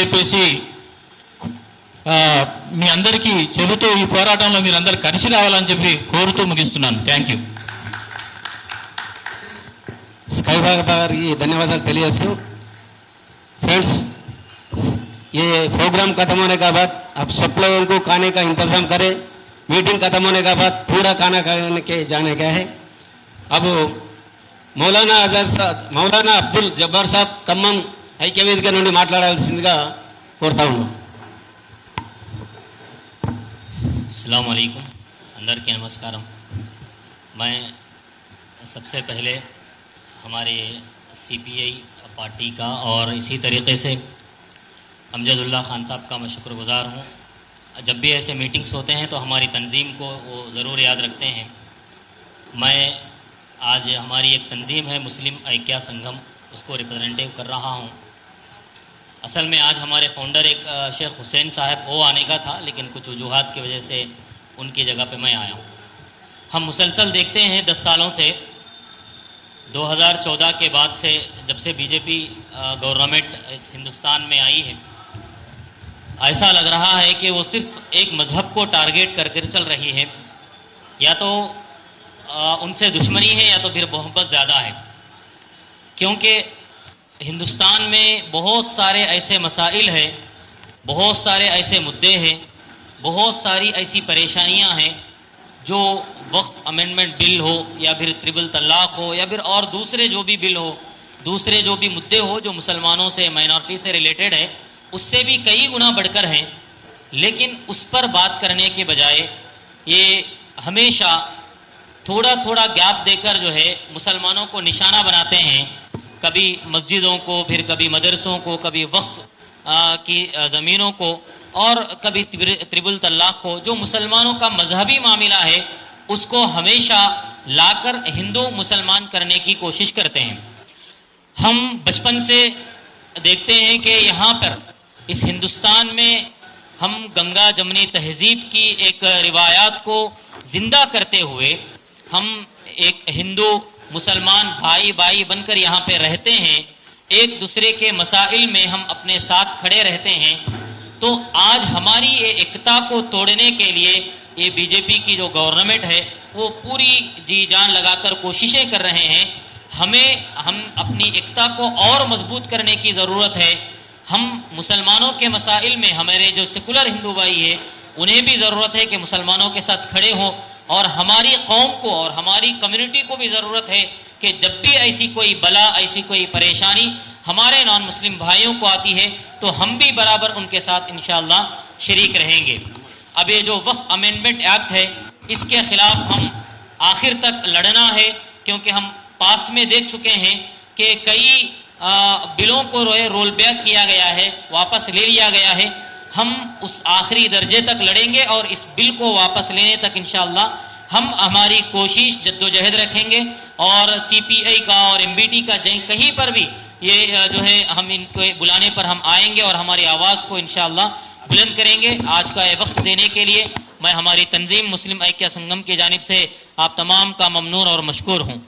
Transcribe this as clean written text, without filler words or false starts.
చెప్పేసి మీ అందరికీ చెబుతూ ఈ పోరాటంలో మీరందరూ కలిసి రావాలని చెప్పి కోరుతూ ముగిస్తున్నాను. Thank you. स्काई बाबा गारी धन्यवाद తెలియజేస్తూ फ्रेंड्स, ये प्रोग्राम खत्म होने के बाद आप सब लोगों को खाने का इंतजाम करें. मीटिंग खत्म होने के बाद पूरा खाना खाने के जाने का है. अब मौलाना आजाद साहब, मौलाना अब्दुल जब्बार साहब ఖమ్మం ఐక్యవేదిక నుండి మాట్లాడాల్సిందిగా కోరుతా ఉన్నాం. अस्सलाम वालेकुम, अंदर के नमस्कारम. मैं सबसे पहले हमारे सीपीआई पार्टी का और इसी तरीके से अमजदुल्ला खान साहब का मैं शुक्रगुजार हूँ. जब भी ऐसे मीटिंग्स होते हैं तो हमारी तंजीम को वो ज़रूर याद रखते हैं. मैं आज हमारी एक तंजीम है मुस्लिम ऐक्या संगम, उसको रिप्रेजेंटेटिव कर रहा हूँ. असल में आज हमारे फाउंडर एक शेख हुसैन साहब वो आने का था, लेकिन कुछ वजूहात की वजह से उनकी जगह पे मैं आया हूँ. हम मुसलसल देखते हैं 10 सालों से, 2014 के बाद से, जब से बीजेपी गवर्नमेंट हिंदुस्तान में आई है, ऐसा लग रहा है कि वो सिर्फ एक मज़हब को टारगेट करके चल रही है. या तो उनसे दुश्मनी है या तो फिर मोहब्बत ज़्यादा है, क्योंकि हिंदुस्तान में बहुत सारे ऐसे मसाइल हैं, बहुत सारे ऐसे मुद्दे हैं, बहुत सारी ऐसी परेशानियां हैं जो वक्फ अमेंडमेंट बिल हो या फिर ट्रिपल तलाक हो या फिर और दूसरे जो भी बिल हो, दूसरे जो भी मुद्दे हो जो मुसलमानों से, माइनॉरिटी से रिलेटेड है, उससे भी कई गुना बढ़कर हैं. लेकिन उस पर बात करने के बजाय ये हमेशा थोड़ा थोड़ा गैप देकर जो है मुसलमानों को निशाना बनाते हैं. कभी मस्जिदों को, फिर कभी मदरसों को, कभी वक्फ की ज़मीनों को और कभी त्रिबुल तलाक को. जो मुसलमानों का मजहबी मामला है उसको हमेशा लाकर हिंदू मुसलमान करने की कोशिश करते हैं. हम बचपन से देखते हैं कि यहाँ पर इस हिंदुस्तान में हम गंगा जमनी तहजीब की एक रिवायात को जिंदा करते हुए हम एक हिंदू मुसलमान भाई भाई बनकर यहाँ पे रहते हैं. एक दूसरे के मसाइल में हम अपने साथ खड़े रहते हैं. तो आज हमारी ये एकता को तोड़ने के लिए ये बीजेपी की जो गवर्नमेंट है वो पूरी जी जान लगाकर कोशिशें कर रहे हैं. हम अपनी एकता को और मजबूत करने की ज़रूरत है. हम मुसलमानों के मसाइल में हमारे जो सेकुलर हिंदू भाई है उन्हें भी ज़रूरत है कि मुसलमानों के साथ खड़े हों, और हमारी कौम को और हमारी कम्युनिटी को भी ज़रूरत है कि जब भी ऐसी कोई बला, ऐसी कोई परेशानी हमारे नॉन मुस्लिम भाइयों को आती है तो हम भी बराबर उनके साथ इंशाअल्लाह शरीक रहेंगे. अब ये जो वक्फ अमेंडमेंट एक्ट है इसके खिलाफ हम आखिर तक लड़ना है, क्योंकि हम पास्ट में देख चुके हैं कि कई बिलों को रोल बैक किया गया है, वापस ले लिया गया है. हम उस आखिरी दर्जे तक लड़ेंगे और इस बिल को वापस लेने तक इंशाअल्लाह हम हमारी कोशिश जद्दोजहद रखेंगे. और सीपीआई का और एमबीटी का कहीं पर भी ये जो है हम इनको बुलाने पर हम आएंगे और हमारी आवाज़ को इंशाअल्लाह बुलंद करेंगे. आज का ये वक्त देने के लिए मैं हमारी तंजीम मुस्लिम ऐक्या संगम की जानिब से आप तमाम का ममनून और मशकूर हूँ.